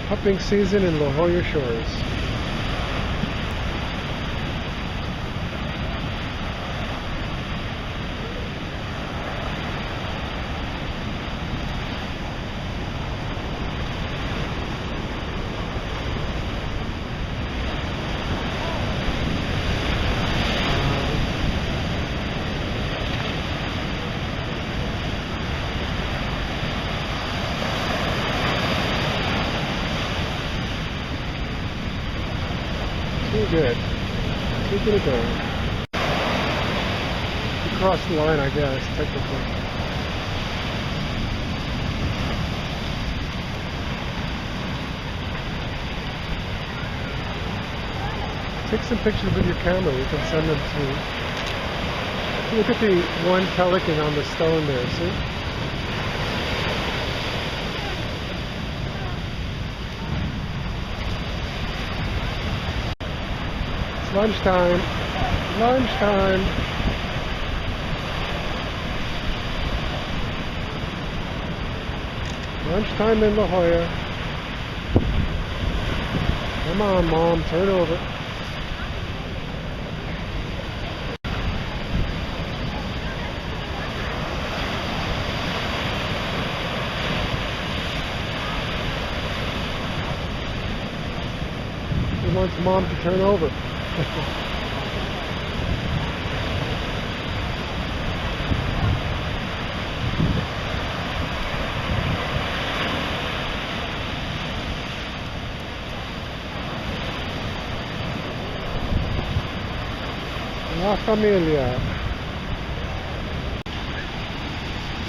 Pupping season in La Jolla Shores. Too good. Too good to go. You crossed the line, I guess, technically. Take some pictures with your camera. We can send them to... Look at the one pelican on the stone there, see? Lunchtime. Lunchtime. Lunchtime in La Jolla. Come on, Mom, turn over. He wants Mom to turn over. La familia.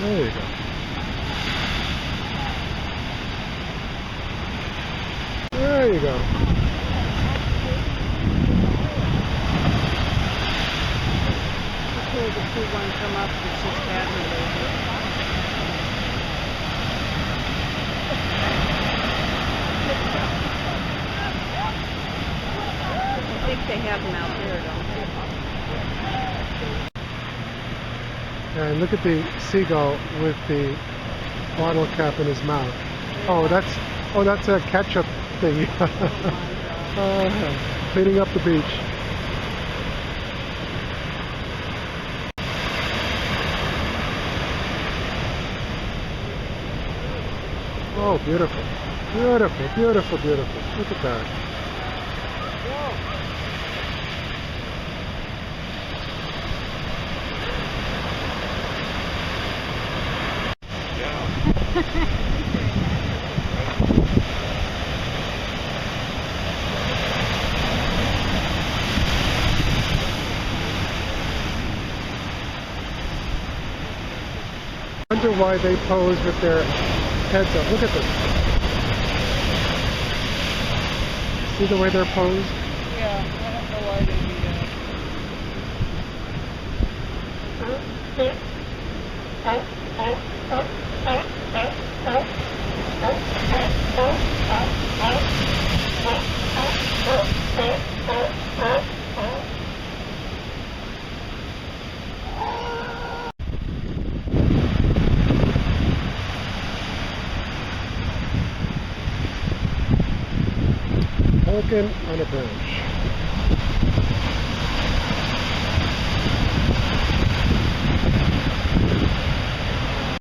There you go. There you go. The two one come up, it's just cabin. I think they have them out there, don't they? And look at the seagull with the bottle cap in his mouth. Oh, that's a ketchup thing. Cleaning up the beach. Oh, beautiful. Beautiful, beautiful, beautiful. Look at that. I wonder why they pose with their heads up. Look at this. See the way they're posed? Yeah, I don't know why they do Pelican on a branch.